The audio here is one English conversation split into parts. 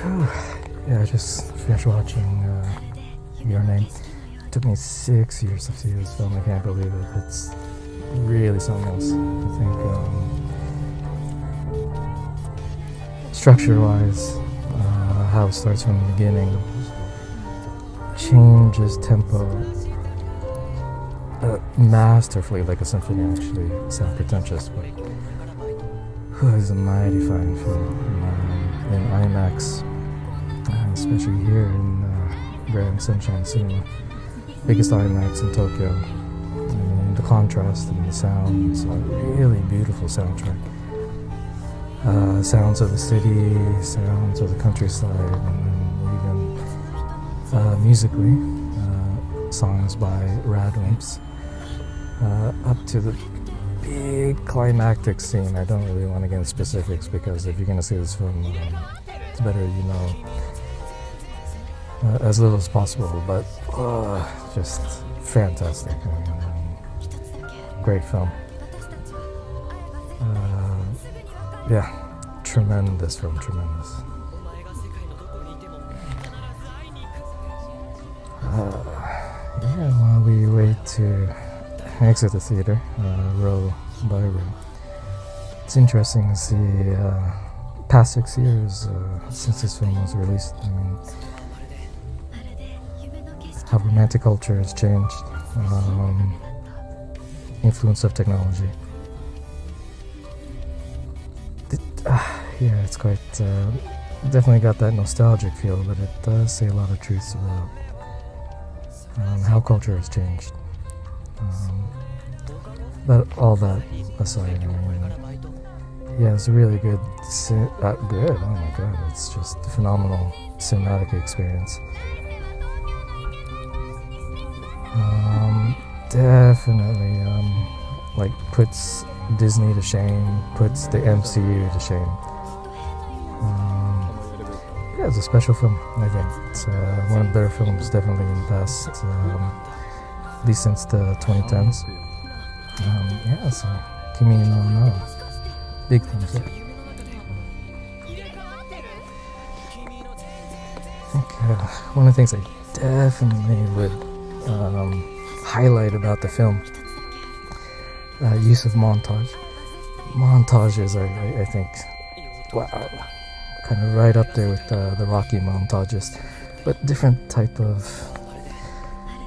Yeah, I just finished watching Your Name. It took me 6 years to see this film. I can't believe it. It's really something else. I think structure-wise, how it starts from the beginning, changes tempo masterfully, like a symphony. Actually, sound pretentious, but it's a mighty fine film in IMAX, especially here in Grand Sunshine Cinema, biggest IMAX in Tokyo. I mean, the contrast and the sounds, a really beautiful soundtrack. Sounds of the city, sounds of the countryside, and then even musically, songs by Radwimps, up to the big climactic scene. I don't really want to get into specifics because if you're going to see this film, it's better you know as little as possible, but just fantastic. I mean, great film. Yeah, tremendous film, tremendous. Yeah, while we wait to exit the theater, row by row, it's interesting to see past 6 years since this film was released. I mean, how romantic culture has changed, influence of technology. Yeah, it's quite definitely got that nostalgic feel, but it does say a lot of truths about how culture has changed. But all that aside, I mean, yeah, it's a really good, good, oh my god, it's just a phenomenal cinematic experience. Definitely, like, puts Disney to shame, puts the MCU to shame. Yeah, it's a special film, I think. It's one of the better films, definitely in the past, at least since the 2010s. Yeah, so Kimi no Na, big thumbs up. I think one of the things I definitely would highlight about the film, use of montage. Montages are, I think, wow, kind of right up there with the Rocky montages, but different type of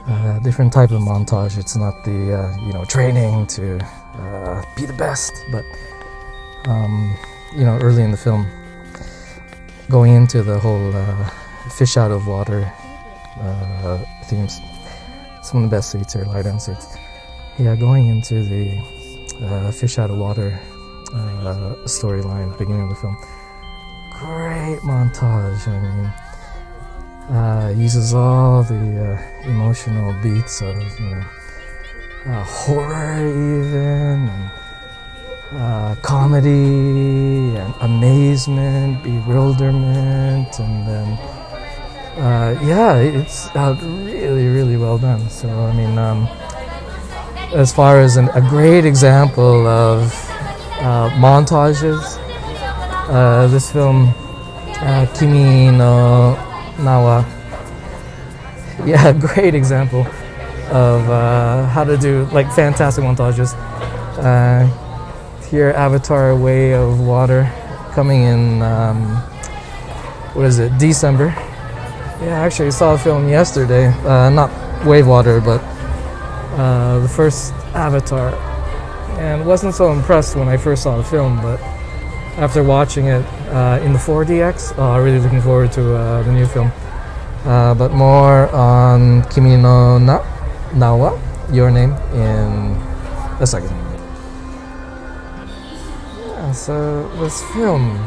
montage. It's not the training to be the best, but early in the film, going into the whole fish out of water themes. Some of the best seats are lie-down seats. Yeah, going into the fish out of water storyline, beginning of the film. Great montage. I mean, uses all the emotional beats of horror, even, and comedy, and amazement, bewilderment, and then it's really, really well done. So I mean, as far as a great example of montages, this film, Kimi no Na, yeah, great example of how to do like fantastic montages. Here, Avatar: Way of Water, coming in December. Yeah, actually, I saw a film yesterday, not Wave Water, but the first Avatar, and wasn't so impressed when I first saw the film, but after watching it in the 4DX, really looking forward to the new film. But more on Kimi no Na, Your Name, in a second. Yeah, so this film,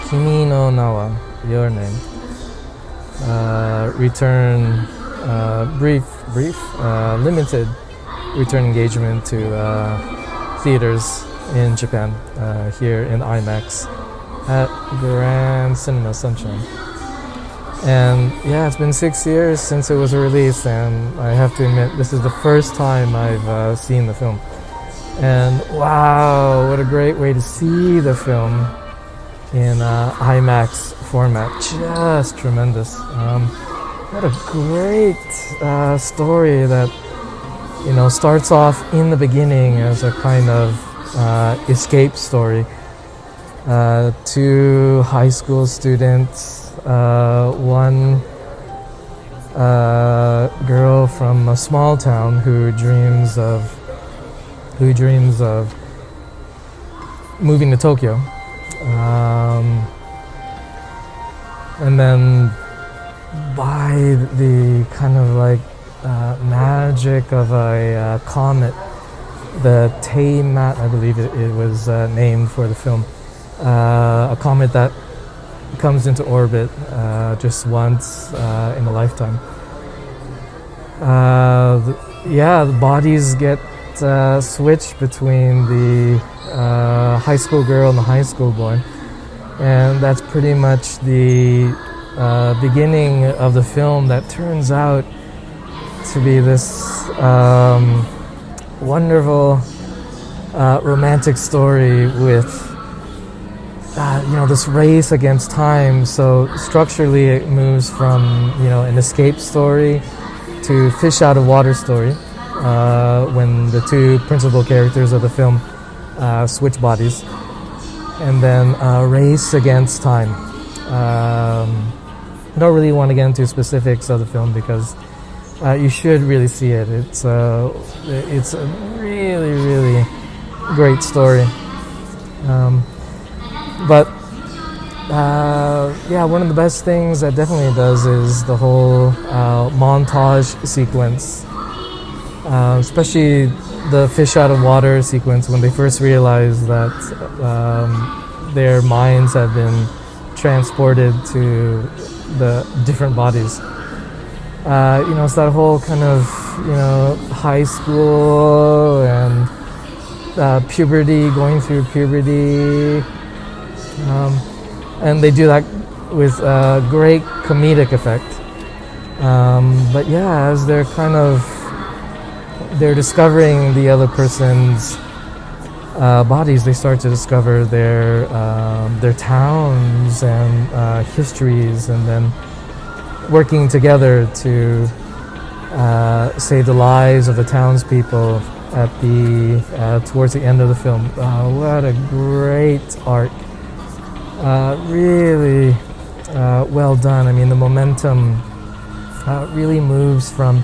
Kimi no Na, Your Name, limited return engagement to theaters in Japan, here in IMAX at Grand Cinema Sunshine. And yeah, it's been 6 years since it was released, and I have to admit, this is the first time I've seen the film. And wow, what a great way to see the film in IMAX format. Just tremendous. What a great story that starts off in the beginning as a kind of escape story. Two high school students, one girl from a small town who dreams of moving to Tokyo, and then by the kind of like magic of a comet, the Teimat, I believe it was named for the film, a comet that comes into orbit just once in a lifetime. The bodies get switched between the high school girl and the high school boy, and that's pretty much the beginning of the film that turns out to be this wonderful romantic story with this race against time. So structurally it moves from an escape story to fish out of water story, when the two principal characters of the film switch bodies, and then race against time. I don't really want to get into specifics of the film because you should really see it. It's a really, really great story. One of the best things that definitely does is the whole montage sequence, especially the fish out of water sequence when they first realize that their minds have been transported to the different bodies. It's that whole kind of high school and puberty, going through puberty. And they do that with great comedic effect. As they're discovering the other person's bodies, they start to discover their towns and histories, and then working together to save the lives of the townspeople at towards the end of the film. What a great arc. Really well done. I mean, the momentum really moves from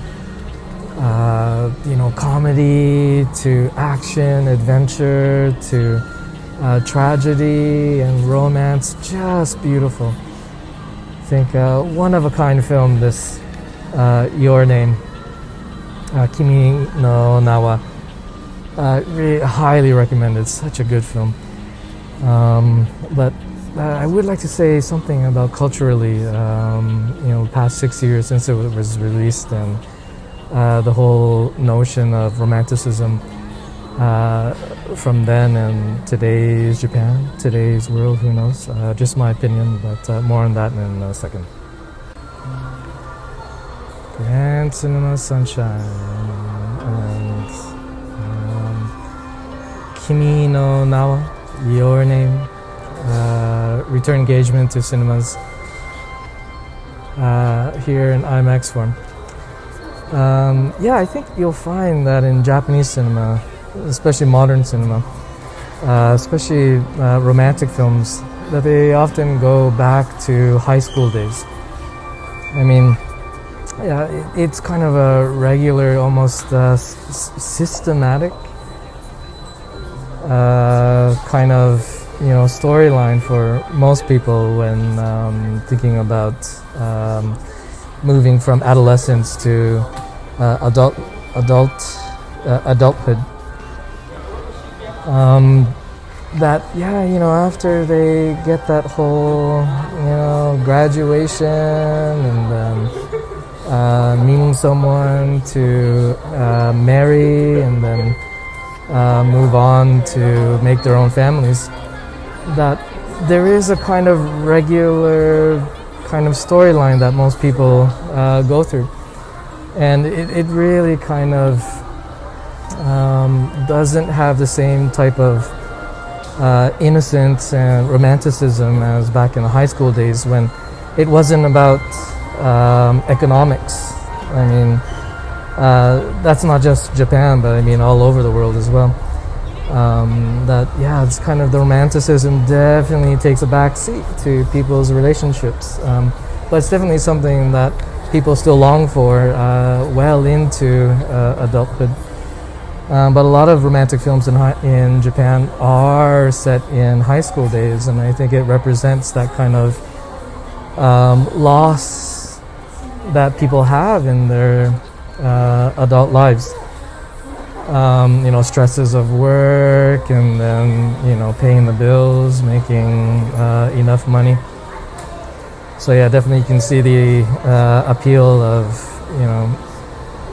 comedy to action, adventure to tragedy and romance. Just beautiful. I think one of a kind film. This Your Name, Kimi no Nawa. Really highly recommended. Such a good film. I would like to say something about culturally, the past 6 years since it was released, and the whole notion of romanticism from then and today's Japan, today's world, who knows? Just my opinion, but more on that in a second. Grand Cinema Sunshine and Kimi no Nawa, Your Name. Return engagement to cinemas here in IMAX form. I think you'll find that in Japanese cinema, especially modern cinema, especially romantic films, that they often go back to high school days. I mean, it's kind of a regular, almost systematic kind of storyline for most people when thinking about moving from adolescence to adulthood. After they get that whole graduation and then meeting someone to marry and then move on to make their own families, that there is a kind of regular kind of storyline that most people go through, and it really kind of doesn't have the same type of innocence and romanticism as back in the high school days when it wasn't about economics. I mean, that's not just Japan, but I mean all over the world as well. It's kind of the romanticism definitely takes a back seat to people's relationships. But it's definitely something that people still long for well into adulthood. But a lot of romantic films in Japan are set in high school days, and I think it represents that kind of loss that people have in their adult lives. Stresses of work, and then paying the bills, making enough money. So yeah, definitely you can see the appeal of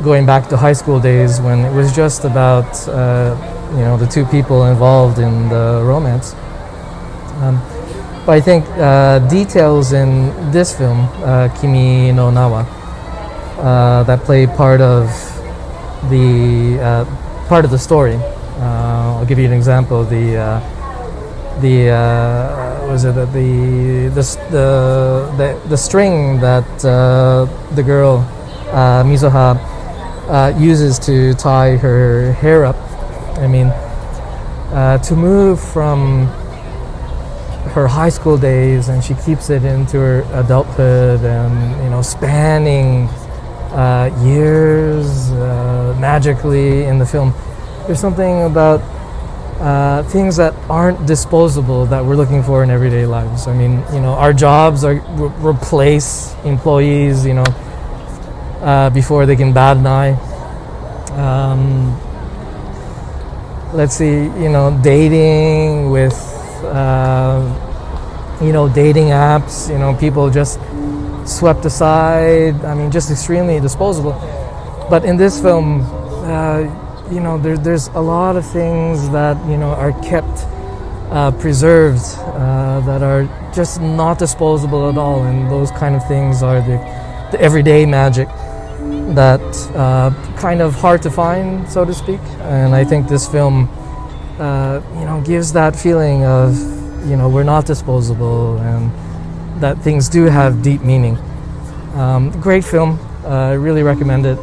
going back to high school days when it was just about the two people involved in the romance. But I think details in this film, Kimi no Nawa, that play part of the story. I'll give you an example. The string that the girl Mizuha uses to tie her hair up. I mean, to move from her high school days, and she keeps it into her adulthood, and spanning years magically in the film. There's something about things that aren't disposable that we're looking for in everyday lives. I mean, our jobs replace employees, before they can bat an eye. Let's see, dating with, dating apps, people just swept aside. I mean, just extremely disposable. But in this film, there's a lot of things that are kept preserved that are just not disposable at all, and those kind of things are the everyday magic that kind of hard to find, so to speak. And I think this film gives that feeling of we're not disposable, and that things do have deep meaning. Great film. I really recommend it.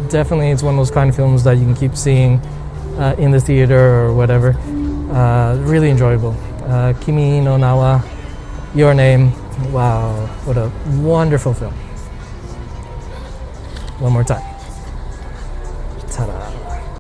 Definitely it's one of those kind of films that you can keep seeing in the theater or whatever. Really enjoyable. Kimi no Nawa, Your Name. Wow, what a wonderful film. One more time.